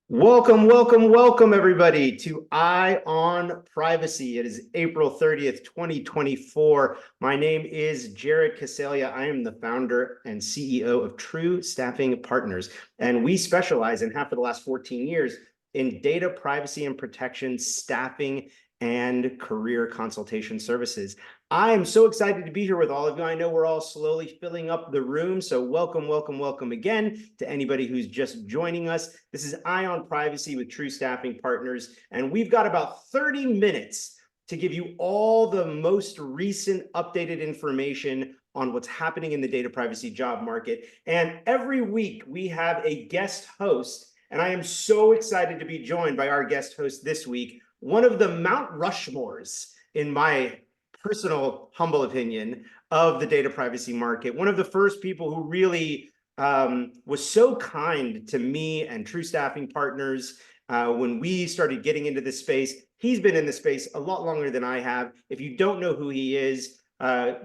Welcome, welcome, welcome, everybody, to Eye on Privacy. It is April 30th, 2024. My name is Jared Coseglia. I am the founder and CEO of TRU Staffing Partners, and we specialize in half of the last 14 years in data privacy and protection, staffing, and career consultation services. I am so excited to be here with all of you. I know we're all slowly filling up the room, so welcome, welcome, welcome again to anybody who's just joining us. This is Eye on Privacy with TRU Staffing Partners, and we've got about 30 minutes to give you all the most recent updated information on what's happening in the data privacy job market. And every week we have a guest host, and I am so excited to be joined by our guest host this week, one of the Mount Rushmores, in my personal humble opinion, of the data privacy market. One of the first people who really was so kind to me and TRU Staffing Partners when we started getting into this space. He's been in the space a lot longer than I have. If you don't know who he is,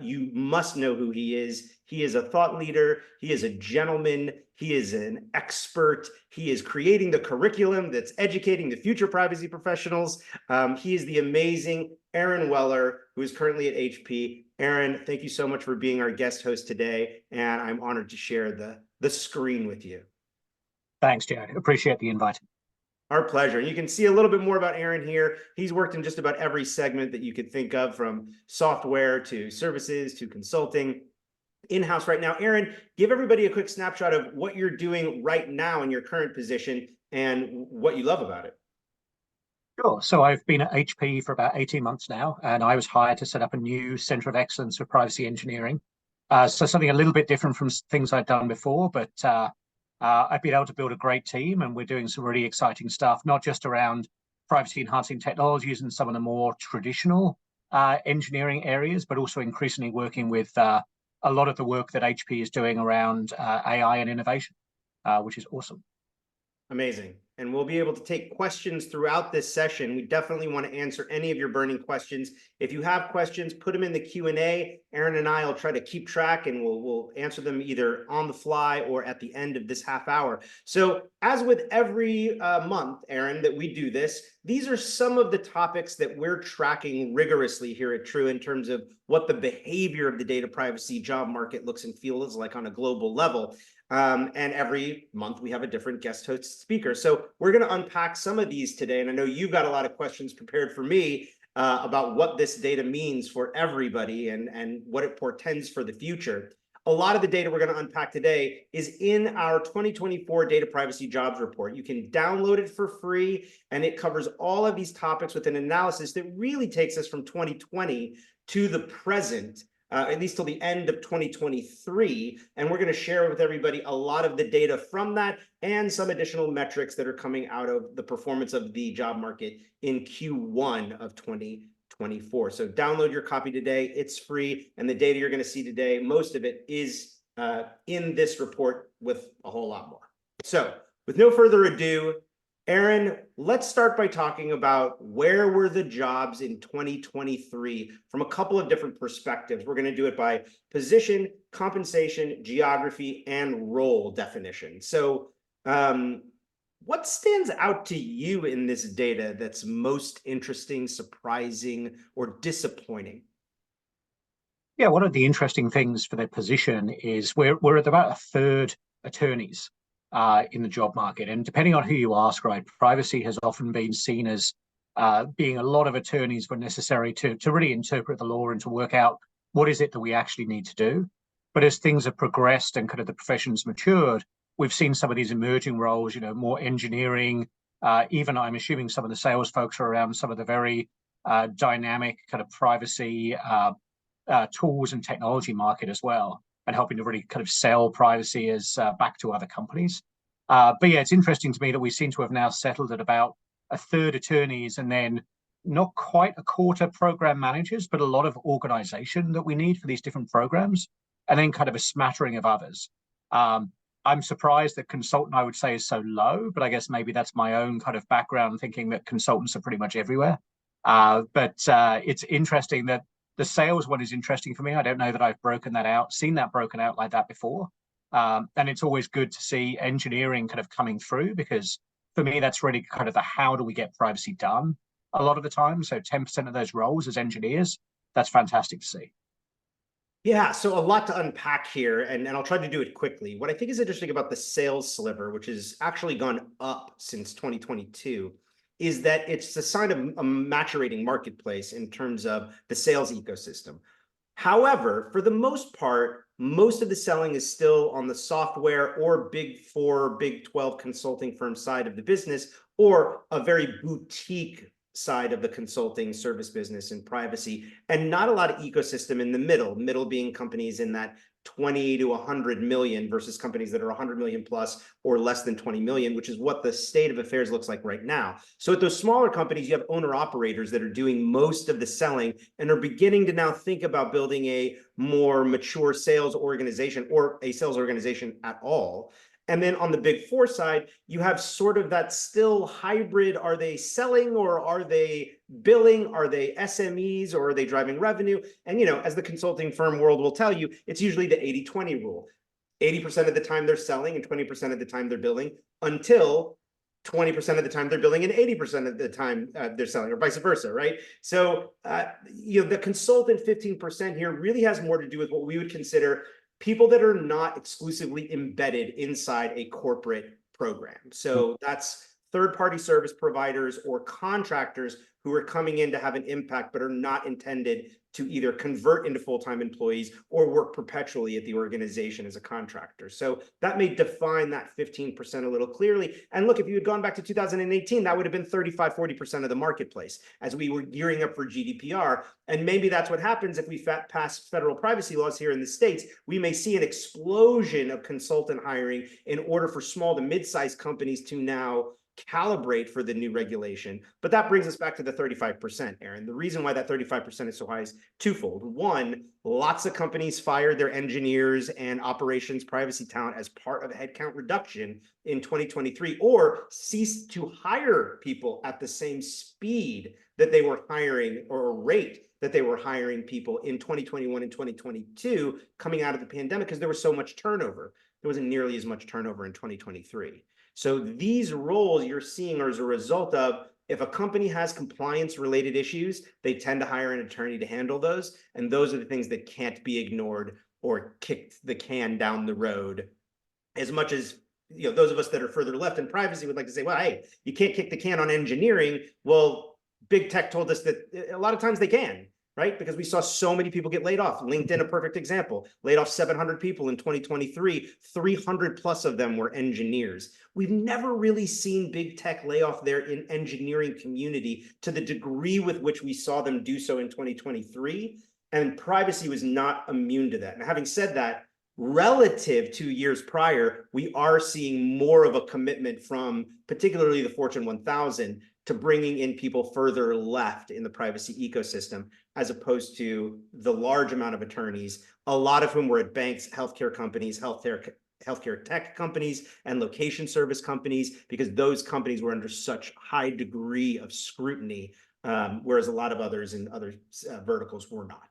you must know who he is. He is a thought leader. He is a gentleman. He is an expert. He is creating the curriculum that's educating the future privacy professionals. He is the amazing Aaron Weller, who is currently at HP. Aaron, thank you so much for being our guest host today, and I'm honored to share the screen with you. Thanks, Jared. Appreciate the invite. Our pleasure. And you can see a little bit more about Aaron here. He's worked in just about every segment that you could think of, from software to services to consulting, in-house right now. Aaron, give everybody a quick snapshot of what you're doing right now in your current position and what you love about it. Sure. So I've been at HP for about 18 months now, and I was hired to set up a new center of excellence for privacy engineering. So something a little bit different from things I've done before, but I've been able to build a great team, and we're doing some really exciting stuff, not just around privacy enhancing technologies and some of the more traditional engineering areas, but also increasingly working with a lot of the work that HP is doing around AI and innovation, which is awesome. Amazing. And we'll be able to take questions throughout this session. We definitely want to answer any of your burning questions. If you have questions, put them in the Q&A. Aaron and I will try to keep track, and we'll answer them either on the fly or at the end of this half hour. So as with every month, Aaron, that we do this, these are some of the topics that we're tracking rigorously here at TRU in terms of what the behavior of the data privacy job market looks and feels like on a global level. And every month we have a different guest host speaker. So we're going to unpack some of these today. And I know you've got a lot of questions prepared for me about what this data means for everybody and what it portends for the future. A lot of the data we're going to unpack today is in our 2024 Data Privacy Jobs Report. You can download it for free, and it covers all of these topics with an analysis that really takes us from 2020 to the present, at least till the end of 2023. And we're going to share with everybody a lot of the data from that and some additional metrics that are coming out of the performance of the job market in Q1 of 2024. So download your copy today. It's free. And the data you're going to see today, most of it is in this report with a whole lot more. So with no further ado, Aaron, let's start by talking about where were the jobs in 2023 from a couple of different perspectives. We're going to do it by position, compensation, geography, and role definition. So what stands out to you in this data that's most interesting, surprising, or disappointing? Yeah, one of the interesting things for their position is we're at about a third attorneys in the job market. And depending on who you ask, right, privacy has often been seen as being a lot of attorneys when necessary to really interpret the law and to work out what is it that we actually need to do. But as things have progressed and kind of the profession's matured, we've seen some of these emerging roles, more engineering, even I'm assuming some of the sales folks are around some of the very dynamic kind of privacy tools and technology market as well, and helping to really kind of sell privacy as back to other companies. But yeah, it's interesting to me that we seem to have now settled at about a third attorneys, and then not quite a quarter program managers, but a lot of organization that we need for these different programs, and then kind of a smattering of others. I'm surprised that consultant, I would say, is so low, but I guess maybe that's my own kind of background thinking that consultants are pretty much everywhere. But it's interesting that the sales one is interesting for me. I don't know that I've seen that broken out like that before. And it's always good to see engineering kind of coming through, because for me, that's really kind of the how do we get privacy done a lot of the time. So 10% of those roles as engineers, that's fantastic to see. Yeah, so a lot to unpack here, and I'll try to do it quickly. What I think is interesting about the sales sliver, which has actually gone up since 2022, is that it's a sign of a maturating marketplace in terms of the sales ecosystem. However, for the most part, most of the selling is still on the software or Big Four, Big 12 consulting firm side of the business, or a very boutique side of the consulting service business and privacy, and not a lot of ecosystem in the middle being companies in that 20 to 100 million versus companies that are 100 million plus or less than 20 million, which is what the state of affairs looks like right now. So at those smaller companies, you have owner operators that are doing most of the selling and are beginning to now think about building a more mature sales organization or a sales organization at all. And then on the Big Four side, you have sort of that still hybrid. Are they selling or are they billing? Are they SMEs or are they driving revenue? And, you know, as the consulting firm world will tell you, it's usually the 80-20 rule. 80% of the time they're selling and 20% of the time they're billing, until 20% of the time they're billing and 80% of the time they're selling, or vice versa, right? So, you know, the consultant 15% here really has more to do with what we would consider people that are not exclusively embedded inside a corporate program. So that's third-party service providers or contractors who are coming in to have an impact, but are not intended to either convert into full-time employees or work perpetually at the organization as a contractor. So that may define that 15% a little clearly. And look, if you had gone back to 2018, that would have been 35, 40% of the marketplace as we were gearing up for GDPR. And maybe that's what happens if we pass federal privacy laws here in the States. We may see an explosion of consultant hiring in order for small to mid-sized companies to now calibrate for the new regulation. But that brings us back to the 35%, Aaron. The reason why that 35% is so high is twofold. One, lots of companies fired their engineers and operations privacy talent as part of a headcount reduction in 2023, or ceased to hire people at the same speed that they were hiring, or rate that they were hiring people in 2021 and 2022 coming out of the pandemic, because there was so much turnover. There wasn't nearly as much turnover in 2023. So these roles you're seeing are as a result of, if a company has compliance related issues, they tend to hire an attorney to handle those. And those are the things that can't be ignored or kicked the can down the road. As much as, you know, those of us that are further left in privacy would like to say, well, hey, you can't kick the can on engineering. Well, big tech told us that a lot of times they can. Right? Because we saw so many people get laid off. LinkedIn, a perfect example, laid off 700 people in 2023, 300 plus of them were engineers. We've never really seen big tech lay off their engineering community to the degree with which we saw them do so in 2023. And privacy was not immune to that. Now, having said that, relative to years prior, we are seeing more of a commitment from particularly the Fortune 1000 to bringing in people further left in the privacy ecosystem, as opposed to the large amount of attorneys, a lot of whom were at banks, healthcare companies, healthcare tech companies, and location service companies, because those companies were under such high degree of scrutiny, whereas a lot of others in other verticals were not.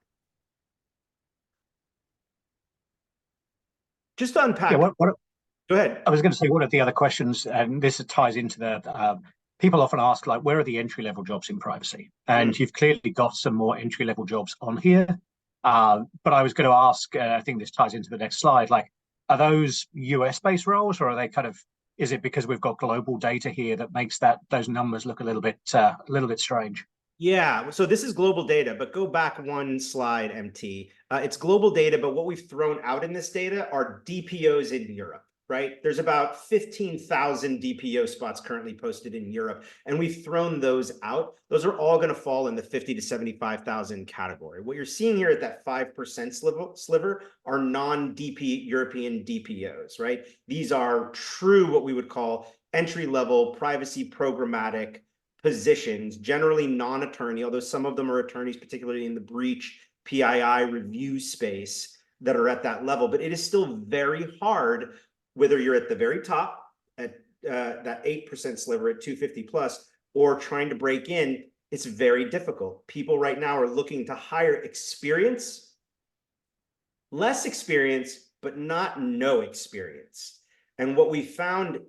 Just to unpack. Yeah, Go ahead. I was going to say, one of the other questions, and this ties into the people often ask, like, where are the entry-level jobs in privacy? And you've clearly got some more entry-level jobs on here. But I was going to ask, I think this ties into the next slide, like, are those US-based roles, or are they kind of, is it because we've got global data here that makes those numbers look a little bit strange? Yeah, so this is global data, but go back one slide, MT. It's global data, but what we've thrown out in this data are DPOs in Europe. Right? There's about 15,000 DPO spots currently posted in Europe, and we've thrown those out. Those are all going to fall in the 50 to 75,000 category. What you're seeing here at that 5% sliver are non-DP European DPOs, right? These are true, what we would call entry-level privacy programmatic positions, generally non-attorney, although some of them are attorneys, particularly in the breach PII review space, that are at that level. But it is still very hard, whether you're at the very top at that 8% sliver at 250 plus, or trying to break in, it's very difficult. People right now are looking to hire experience, less experience, but not no experience. And what we found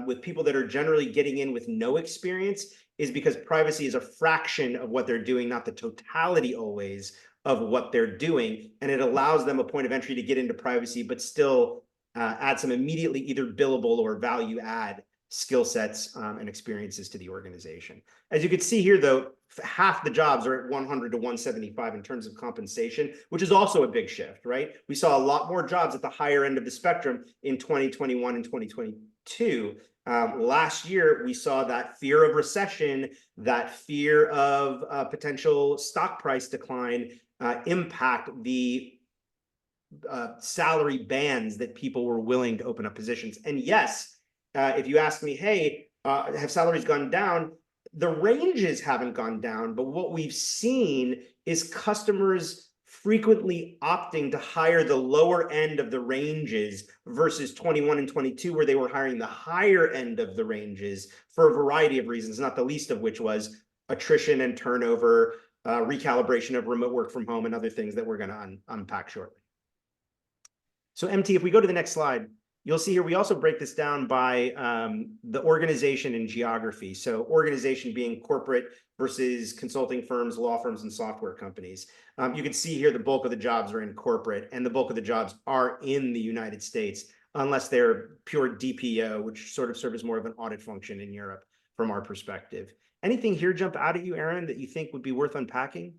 with people that are generally getting in with no experience is because privacy is a fraction of what they're doing, not the totality always of what they're doing. And it allows them a point of entry to get into privacy, but still add some immediately either billable or value add skill sets and experiences to the organization. As you can see here, though, half the jobs are at 100 to 175 in terms of compensation, which is also a big shift, right? We saw a lot more jobs at the higher end of the spectrum in 2021 and 2022. Last year, we saw that fear of recession, that fear of potential stock price decline impact the salary bands that people were willing to open up positions. And yes, if you ask me, hey, have salaries gone down? The ranges haven't gone down, but what we've seen is customers frequently opting to hire the lower end of the ranges versus 21 and 22, where they were hiring the higher end of the ranges for a variety of reasons, not the least of which was attrition and turnover, recalibration of remote work from home, and other things that we're going to unpack shortly. So MT, if we go to the next slide, you'll see here, we also break this down by the organization and geography. So organization being corporate versus consulting firms, law firms, and software companies. You can see here the bulk of the jobs are in corporate, and the bulk of the jobs are in the United States, unless they're pure DPO, which sort of serve as more of an audit function in Europe from our perspective. Anything here jump out at you, Aaron, that you think would be worth unpacking?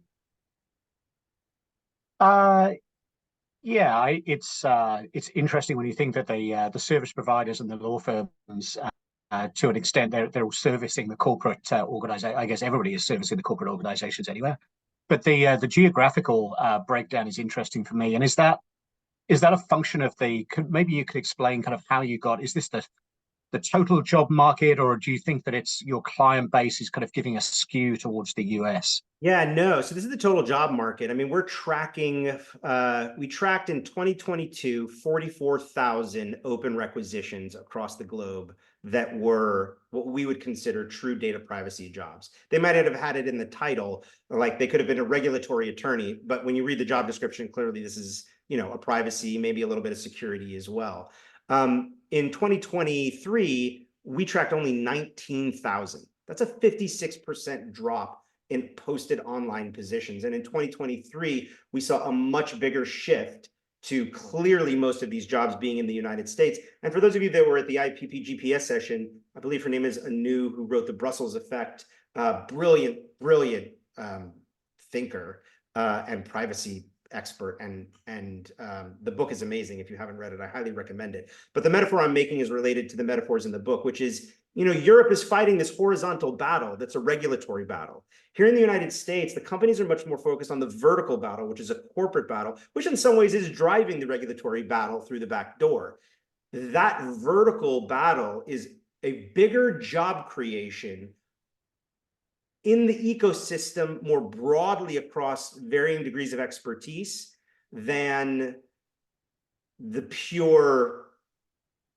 Yeah, it's interesting when you think that the service providers and the law firms, to an extent, they're all servicing the corporate organization. I guess everybody is servicing the corporate organizations anywhere. But the geographical breakdown is interesting for me. And is that a function of maybe you could explain kind of how you got, is this the total job market, or do you think that it's your client base is kind of giving a skew towards the US? Yeah, no. So this is the total job market. I mean, we're tracking, we tracked in 2022, 44,000 open requisitions across the globe that were what we would consider true data privacy jobs. They might have had it in the title, like they could have been a regulatory attorney, but when you read the job description, clearly this is, a privacy, maybe a little bit of security as well. In 2023, we tracked only 19,000. That's a 56% drop in posted online positions. And in 2023, we saw a much bigger shift to clearly most of these jobs being in the United States. And for those of you that were at the IPP GPS session, I believe her name is Anu, who wrote The Brussels Effect, brilliant thinker and privacy expert, and the book is amazing. If you haven't read it, I highly recommend it. But the metaphor I'm making is related to the metaphors in the book, which is, Europe is fighting this horizontal battle that's a regulatory battle. Here in the United States, the companies are much more focused on the vertical battle, which is a corporate battle, which in some ways is driving the regulatory battle through the back door. That vertical battle is a bigger job creation in the ecosystem more broadly across varying degrees of expertise than the pure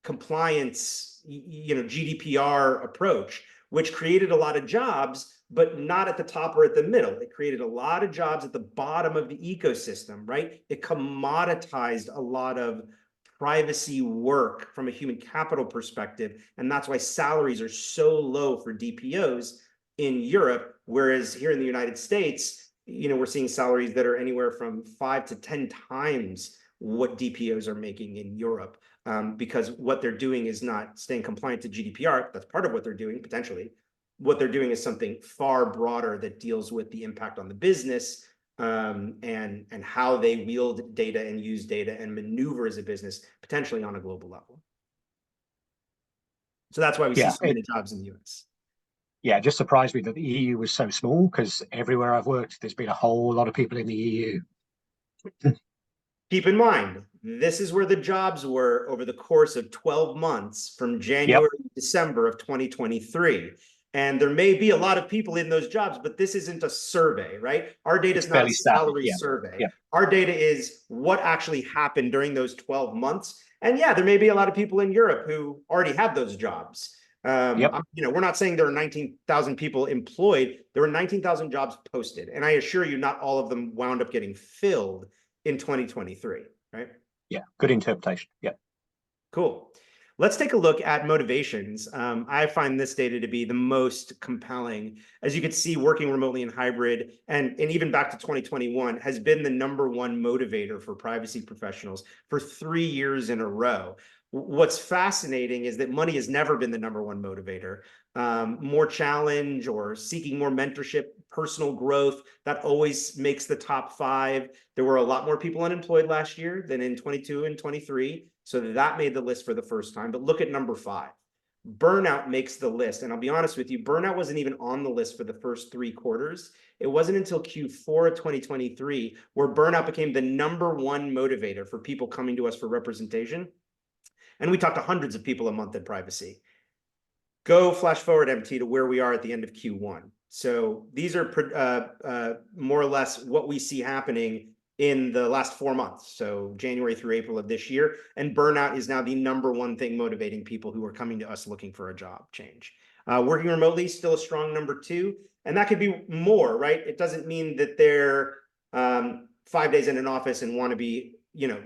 compliance, GDPR approach, which created a lot of jobs, but not at the top or at the middle. It created a lot of jobs at the bottom of the ecosystem, right? It commoditized a lot of privacy work from a human capital perspective. And that's why salaries are so low for DPOs in Europe, whereas here in the United States, we're seeing salaries that are anywhere from 5 to 10 times what DPOs are making in Europe, because what they're doing is not staying compliant to GDPR. That's part of what they're doing, potentially. What they're doing is something far broader that deals with the impact on the business, and how they wield data and use data and maneuver as a business, potentially on a global level. So that's why we see so many jobs in the US. Yeah, it just surprised me that the EU was so small, because everywhere I've worked, there's been a whole lot of people in the EU. Keep in mind, this is where the jobs were over the course of 12 months from January to December of 2023. And there may be a lot of people in those jobs, but this isn't a survey, right? Our data is not a salary survey. Our data is what actually happened during those 12 months. And yeah, there may be a lot of people in Europe who already have those jobs. We're not saying there are 19,000 people employed. There were 19,000 jobs posted. And I assure you, not all of them wound up getting filled in 2023, right? Yeah, good interpretation. Yeah. Cool. Let's take a look at motivations. I find this data to be the most compelling. As you can see, working remotely and hybrid, and even back to 2021, has been the #1 motivator for privacy professionals for 3 years in a row. What's fascinating is that money has never been the #1 motivator. More challenge or seeking more mentorship, personal growth, that always makes the top 5. There were a lot more people unemployed last year than in 22 and 23. So that made the list for the first time. But look at number 5. Burnout makes the list. And I'll be honest with you, burnout wasn't even on the list for the first 3 quarters. It wasn't until Q4 of 2023 where burnout became the #1 motivator for people coming to us for representation. And we talk to hundreds of people a month in privacy. Go flash forward, MT, to where we are at the end of Q1. So these are more or less what we see happening in the last 4 months, so January through April of this year. And burnout is now the #1 thing motivating people who are coming to us looking for a job change. Working remotely, still a strong #2, and that could be more, right? It doesn't mean that they're 5 days in an office and want to be,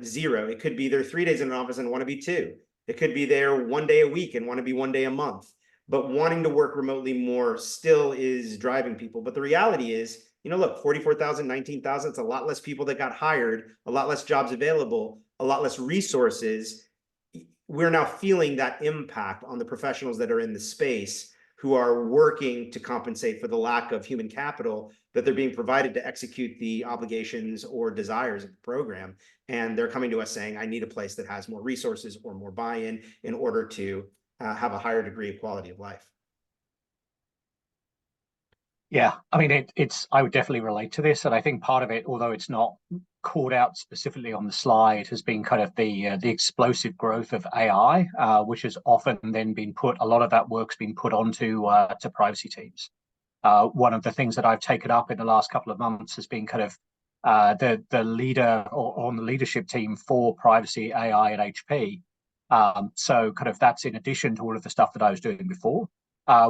0. It could be they're 3 days in an office and want to be 2. It could be they're 1 day a week and want to be 1 day a month. But wanting to work remotely more still is driving people. But the reality is, look, 44,000, 19,000, it's a lot less people that got hired, a lot less jobs available, a lot less resources. We're now feeling that impact on the professionals that are in the space who are working to compensate for the lack of human capital that they're being provided to execute the obligations or desires of the program. And they're coming to us saying, I need a place that has more resources or more buy-in in order to have a higher degree of quality of life. Yeah, I mean, I would definitely relate to this, and I think part of it, although it's not called out specifically on the slide, has been kind of the explosive growth of AI, which has often then been a lot of that work's been put onto to privacy teams. One of the things that I've taken up in the last couple of months has been kind of the leader or on the leadership team for privacy, AI, and HP. So kind of that's in addition to all of the stuff that I was doing before.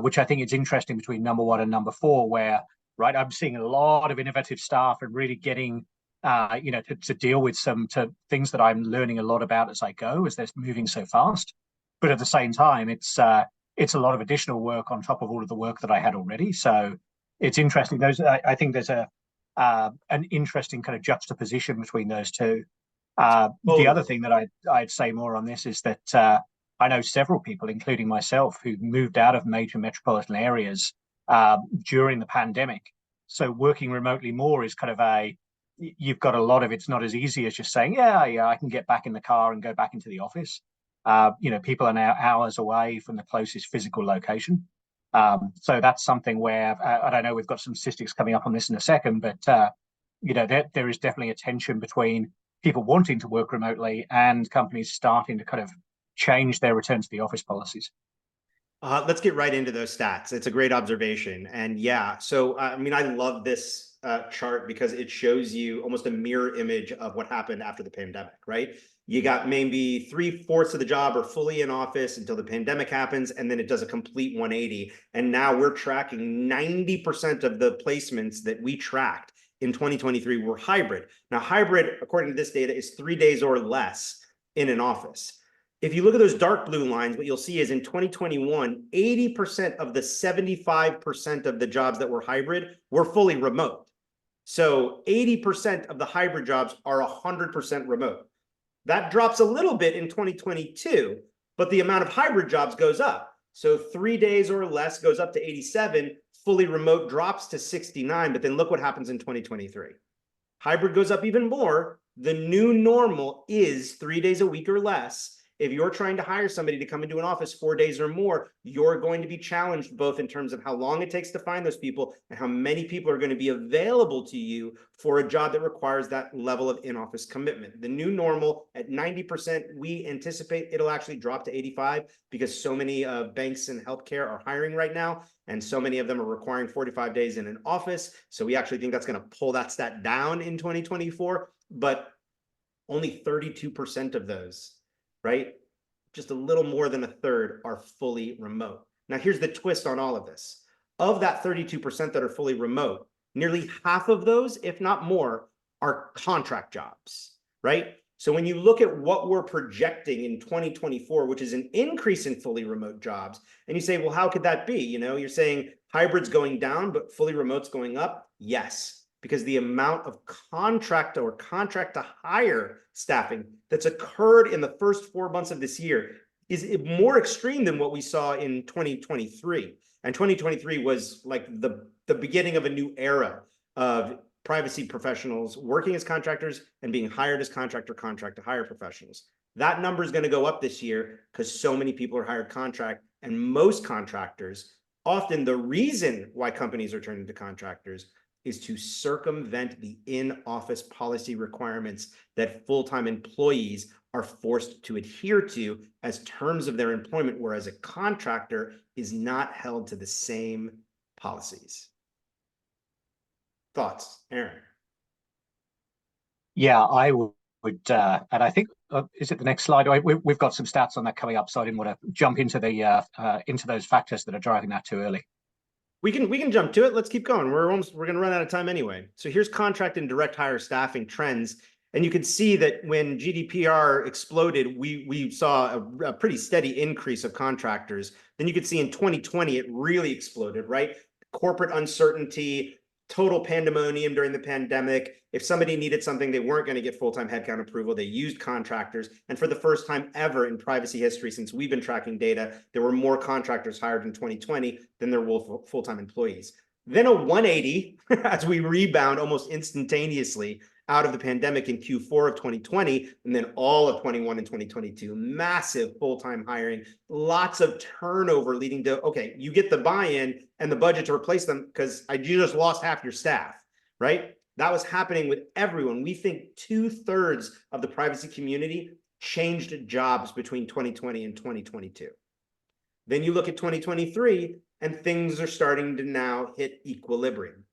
Which I think is interesting between #1 and #4, where I'm seeing a lot of innovative stuff and really getting to deal with some things that I'm learning a lot about as I go, as they're moving so fast. But at the same time, it's a lot of additional work on top of all of the work that I had already. So it's interesting. I think there's an interesting kind of juxtaposition between those two. The other thing that I'd say more on this is that I know several people, including myself, who moved out of major metropolitan areas during the pandemic. So working remotely more is kind of you've got a lot of, it's not as easy as just saying, yeah, I can get back in the car and go back into the office. People are now hours away from the closest physical location. So that's something where, I don't know, we've got some statistics coming up on this in a second, but there is definitely a tension between people wanting to work remotely and companies starting to kind of change their return to the office policies. Let's get right into those stats. It's a great observation. And yeah, so I mean, I love this chart because it shows you almost a mirror image of what happened after the pandemic, right? You got maybe 3/4 of the job are fully in office until the pandemic happens, and then it does a complete 180. And now we're tracking 90% of the placements that we tracked in 2023 were hybrid. Now, hybrid, according to this data, is 3 days or less in an office. If you look at those dark blue lines, what you'll see is in 2021, 80% of the 75% of the jobs that were hybrid were fully remote. So 80% of the hybrid jobs are 100% remote. That drops a little bit in 2022, but the amount of hybrid jobs goes up. So 3 days or less goes up to 87, fully remote drops to 69, but then look what happens in 2023. Hybrid goes up even more. The new normal is 3 days a week or less. If you're trying to hire somebody to come into an office 4 days or more, you're going to be challenged both in terms of how long it takes to find those people and how many people are going to be available to you for a job that requires that level of in-office commitment. The new normal at 90%, we anticipate it'll actually drop to 85 because so many banks and healthcare are hiring right now, and so many of them are requiring 45 days in an office. So we actually think that's going to pull that stat down in 2024, but only 32% of those, right? Just a little more than a third are fully remote. Now, here's the twist on all of this. Of that 32% that are fully remote, nearly half of those, if not more, are contract jobs, right? So when you look at what we're projecting in 2024, which is an increase in fully remote jobs, and you say, well, how could that be? You know, you're saying hybrid's going down, but fully remote's going up. Yes, because the amount of contract or contract to hire staffing that's occurred in the first 4 months of this year is more extreme than what we saw in 2023. And 2023 was like the beginning of a new era of privacy professionals working as contractors and being hired as contract to hire professionals. That number is going to go up this year because so many people are hired contract, and most contractors, often the reason why companies are turning to contractors is to circumvent the in-office policy requirements that full-time employees are forced to adhere to as terms of their employment, whereas a contractor is not held to the same policies. Thoughts, Aaron? Yeah, I would, and I think is it the next slide? We've got some stats on that coming up, so I didn't want to jump into those factors that are driving that too early. We can jump to it. Let's keep going. We're going to run out of time anyway. So here's contract and direct hire staffing trends, and you can see that when GDPR exploded, we saw a pretty steady increase of contractors. Then you could see in 2020 it really exploded, right? Corporate uncertainty, total pandemonium during the pandemic. If somebody needed something, they weren't going to get full-time headcount approval. They used contractors. And for the first time ever in privacy history, since we've been tracking data, there were more contractors hired in 2020 than there were full-time employees. Then a 180 as we rebound almost instantaneously out of the pandemic in Q4 of 2020, and then all of 21 and 2022, massive full-time hiring, lots of turnover leading to, okay, you get the buy-in and the budget to replace them because you just lost half your staff, right? That was happening with everyone. We think 2/3 of the privacy community changed jobs between 2020 and 2022. Then you look at 2023 and things are starting to now hit equilibrium.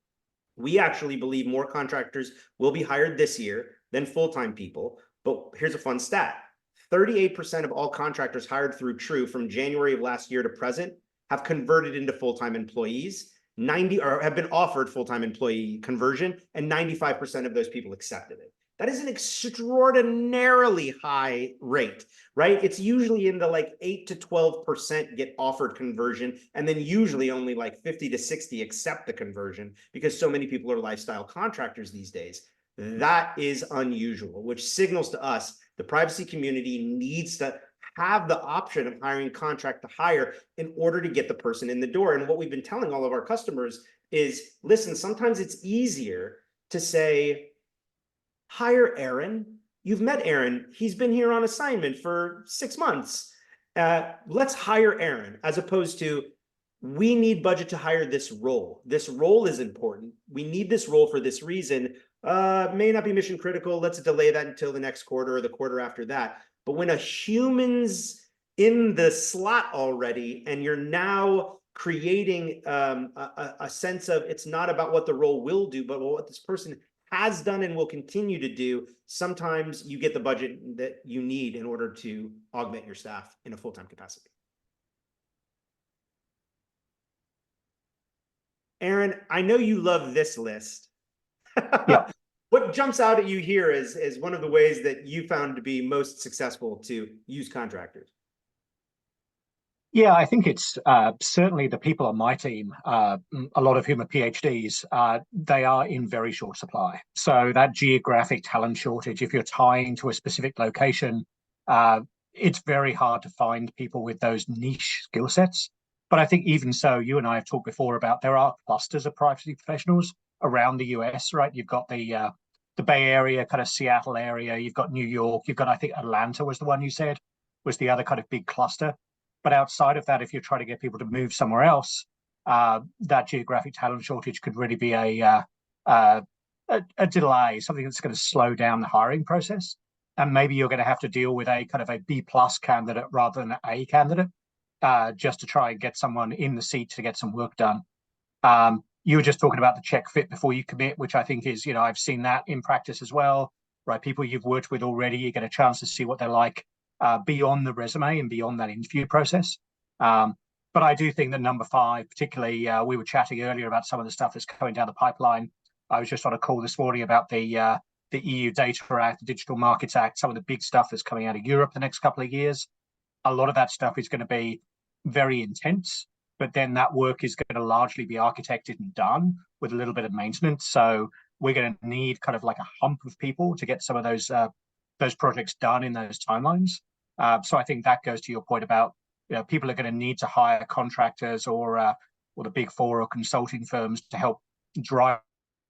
We actually believe more contractors will be hired this year than full-time people. But here's a fun stat. 38% of all contractors hired through TRU from January of last year to present have converted into full-time employees. 90 or have been offered full-time employee conversion, and 95% of those people accepted it. That is an extraordinarily high rate, right? It's usually in the like 8 to 12% get offered conversion, and then usually only like 50 to 60 accept the conversion because so many people are lifestyle contractors these days. That is unusual, which signals to us the privacy community needs to have the option of hiring contract to hire in order to get the person in the door. And what we've been telling all of our customers is, listen, sometimes it's easier to say, hire Aaron. You've met Aaron. He's been here on assignment for 6 months. Let's hire Aaron, as opposed to, we need budget to hire this role. This role is important. We need this role for this reason. May not be mission critical. Let's delay that until the next quarter or the quarter after that. But when a human's in the slot already, and you're now creating a sense of it's not about what the role will do, but what this person has done and will continue to do, sometimes you get the budget that you need in order to augment your staff in a full-time capacity. Aaron, I know you love this list. Yeah. What jumps out at you here is one of the ways that you found to be most successful to use contractors? Yeah, I think it's certainly the people on my team, a lot of whom are PhDs, they are in very short supply. So that geographic talent shortage, if you're tying to a specific location, it's very hard to find people with those niche skill sets. But I think even so, you and I have talked before about there are clusters of privacy professionals around the US, right? You've got the Bay Area, kind of Seattle area. You've got New York. You've got, I think, Atlanta was the one you said was the other kind of big cluster. But outside of that, if you're trying to get people to move somewhere else, that geographic talent shortage could really be a delay, something that's going to slow down the hiring process. And maybe you're going to have to deal with a kind of a B+ candidate rather than an A candidate, just to try and get someone in the seat to get some work done. You were just talking about the check fit before you commit, which I think is, I've seen that in practice as well, right? People you've worked with already, you get a chance to see what they're like beyond the resume and beyond that interview process. But I do think that number 5, particularly, we were chatting earlier about some of the stuff that's coming down the pipeline. I was just on a call this morning about the the EU Data Act, the Digital Markets Act, some of the big stuff that's coming out of Europe the next couple of years. A lot of that stuff is going to be very intense, but then that work is going to largely be architected and done with a little bit of maintenance. So we're going to need kind of like a hump of people to get some of those projects done in those timelines. So I think that goes to your point about, you know, people are going to need to hire contractors or the big four or consulting firms to help drive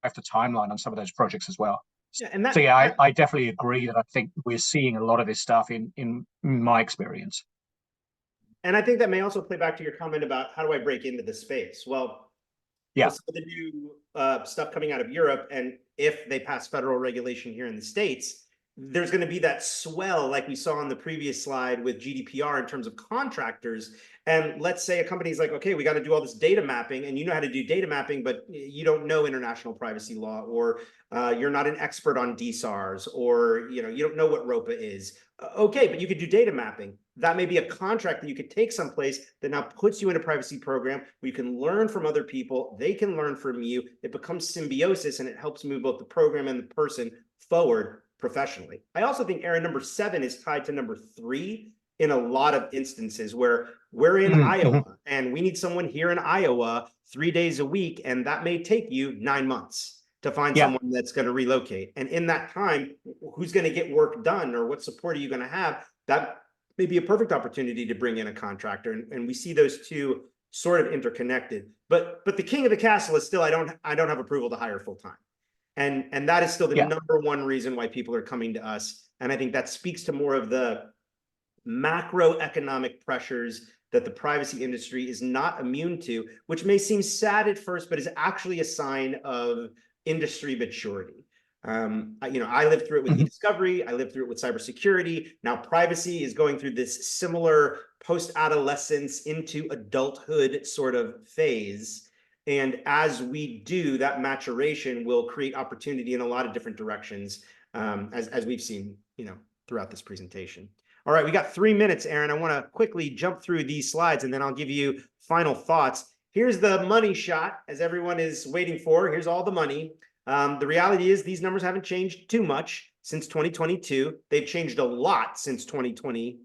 the timeline on some of those projects as well. Yeah, and that, so yeah, I definitely agree that I think we're seeing a lot of this stuff in my experience. and I think that may also play back to your comment about how do I break into the space? Well, yeah, with some of the new stuff coming out of Europe, and if they pass federal regulation here in the States, there's going to be that swell like we saw on the previous slide with GDPR in terms of contractors. And let's say a company's like, okay, we got to do all this data mapping, and you know how to do data mapping, but you don't know international privacy law, or you're not an expert on DSARs, or you don't know what ROPA is. Okay, but you could do data mapping. That may be a contract that you could take someplace that now puts you in a privacy program where you can learn from other people. They can learn from you. It becomes symbiosis, and it helps move both the program and the person forward professionally. I also think, Aaron, number 7 is tied to number 3 in a lot of instances where we're in Iowa and we need someone here in Iowa 3 days a week, and that may take you 9 months to find someone that's going to relocate. And in that time, who's going to get work done, or what support are you going to have? That may be a perfect opportunity to bring in a contractor. And we see those two sort of interconnected. But the king of the castle is still, I don't have approval to hire full time. And that is still the number one reason why people are coming to us. And I think that speaks to more of the macroeconomic pressures that the privacy industry is not immune to, which may seem sad at first, but is actually a sign of industry maturity. I lived through it with e-discovery. I lived through it with cybersecurity. Now privacy is going through this similar post-adolescence into adulthood sort of phase. And as we do, that maturation will create opportunity in a lot of different directions, as we've seen, throughout this presentation. All right, we got 3 minutes, Aaron. I want to quickly jump through these slides, and then I'll give you final thoughts. Here's the money shot, as everyone is waiting for. Here's all the money. The reality is these numbers haven't changed too much since 2022. They've changed a lot since 2020,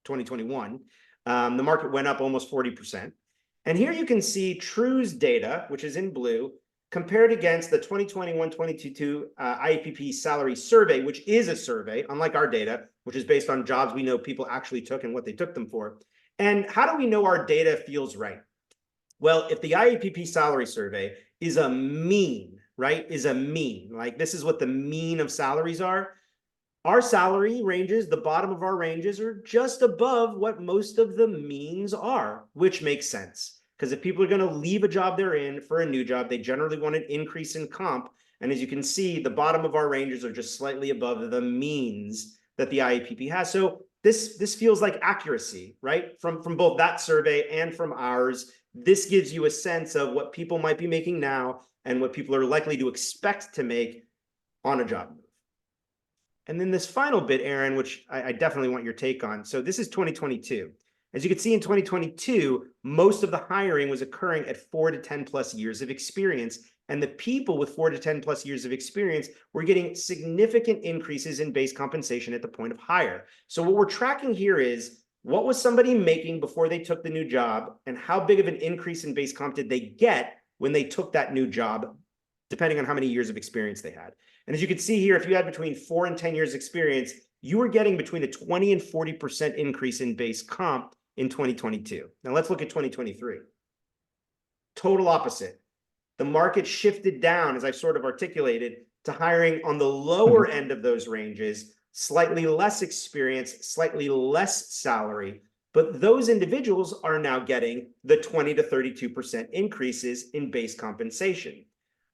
2021. The market went up almost 40%. And here you can see TRU's data, which is in blue, compared against the 2021-22 IAPP salary survey, which is a survey, unlike our data, which is based on jobs we know people actually took and what they took them for. And how do we know our data feels right? Well, if the IAPP salary survey is a mean, right, like this is what the mean of salaries are, our salary ranges, the bottom of our ranges, are just above what most of the means are, which makes sense. Because if people are going to leave a job they're in for a new job, they generally want an increase in comp. And as you can see, the bottom of our ranges are just slightly above the means that the IAPP has. So this feels like accuracy, right? From both that survey and from ours. This gives you a sense of what people might be making now and what people are likely to expect to make on a job move. And then this final bit, Aaron, which I definitely want your take on. So this is 2022. As you can see in 2022, most of the hiring was occurring at 4 to 10 plus years of experience. And the people with 4 to 10 plus years of experience were getting significant increases in base compensation at the point of hire. So what we're tracking here is, what was somebody making before they took the new job, and how big of an increase in base comp did they get when they took that new job, depending on how many years of experience they had. And as you can see here, if you had between 4 and 10 years experience, you were getting between a 20 and 40% increase in base comp in 2022. Now let's look at 2023. Total opposite. The market shifted down, as I sort of articulated, to hiring on the lower end of those ranges, slightly less experience, slightly less salary, but those individuals are now getting the 20 to 32% increases in base compensation.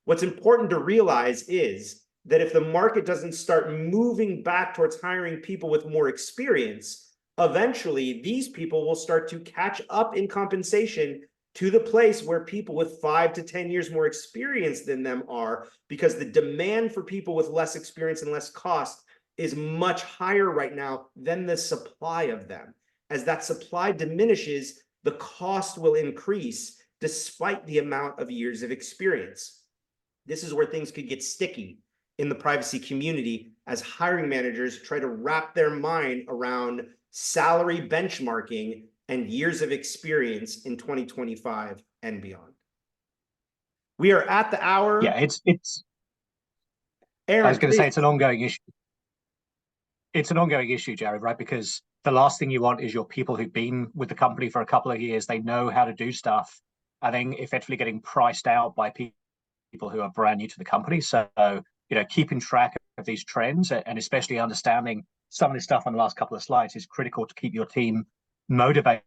What's important to realize is that if the market doesn't start moving back towards hiring people with more experience, eventually these people will start to catch up in compensation to the place where people with 5 to 10 years more experience than them are, because the demand for people with less experience and less cost is much higher right now than the supply of them. As that supply diminishes, the cost will increase despite the amount of years of experience. This is where things could get sticky. in the privacy community as hiring managers try to wrap their mind around salary benchmarking and years of experience in 2025 and beyond. We are at the hour. Yeah, it's Aaron, I was going to say please. it's an ongoing issue. It's an ongoing issue, Jared, right? Because the last thing you want is your people who've been with the company for a couple of years, they know how to do stuff, and then effectively getting priced out by people who are brand new to the company. So, keeping track of these trends and especially understanding some of the stuff on the last couple of slides is critical to keep your team motivated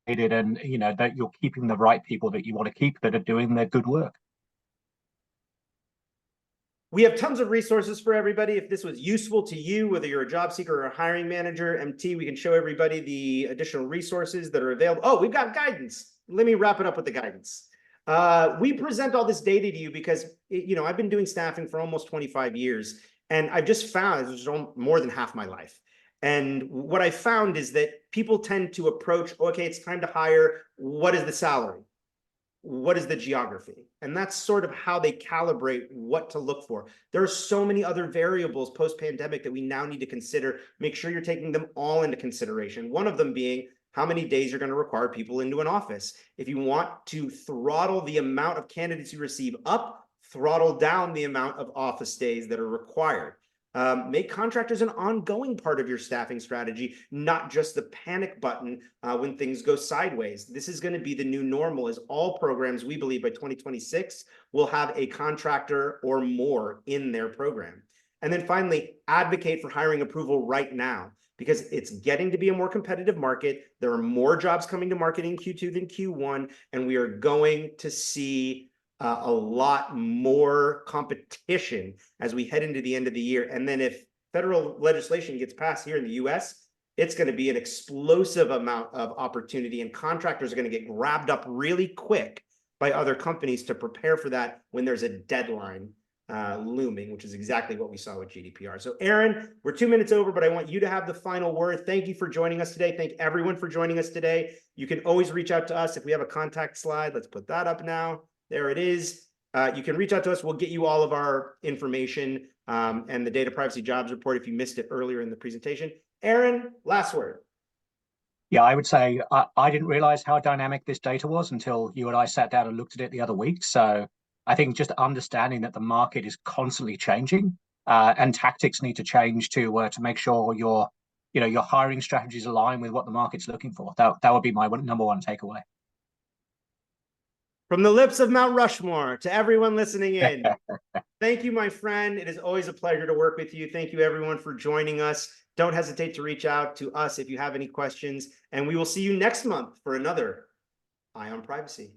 and, that you're keeping the right people that you want to keep that are doing their good work. We have tons of resources for everybody. If this was useful to you, whether you're a job seeker or a hiring manager, MT, we can show everybody the additional resources that are available. Oh, we've got guidance. Let me wrap it up with the guidance. We present all this data to you because, I've been doing staffing for almost 25 years, and I've just found it's more than half my life. And what I found is that people tend to approach, okay, it's time to hire. What is the salary? What is the geography? And that's sort of how they calibrate what to look for. There are so many other variables post-pandemic that we now need to consider. Make sure you're taking them all into consideration. One of them being how many days you're going to require people into an office. If you want to throttle the amount of candidates you receive up, throttle down the amount of office days that are required. Make contractors an ongoing part of your staffing strategy, not just the panic button when things go sideways. This is going to be the new normal, as all programs, we believe, by 2026 will have a contractor or more in their program. And then finally, advocate for hiring approval right now, because it's getting to be a more competitive market. There are more jobs coming to market in Q2 than Q1, and we are going to see a lot more competition as we head into the end of the year. And then if federal legislation gets passed here in the US, it's going to be an explosive amount of opportunity, and contractors are going to get grabbed up really quick by other companies to prepare for that when there's a deadline looming, which is exactly what we saw with GDPR. So Aaron, we're 2 minutes over, but I want you to have the final word. Thank you for joining us today. Thank everyone for joining us today. You can always reach out to us if we have a contact slide. Let's put that up now. There it is. You can reach out to us. We'll get you all of our information and the data privacy jobs report if you missed it earlier in the presentation. Aaron, last word. Yeah, I would say I didn't realize how dynamic this data was until you and I sat down and looked at it the other week. So I think just understanding that the market is constantly changing and tactics need to change to make sure your hiring strategies align with what the market's looking for. That would be my number one takeaway. From the lips of Mount Rushmore to everyone listening in, thank you, my friend. It is always a pleasure to work with you. Thank you, everyone, for joining us. Don't hesitate to reach out to us if you have any questions, and we will see you next month for another Eye on Privacy.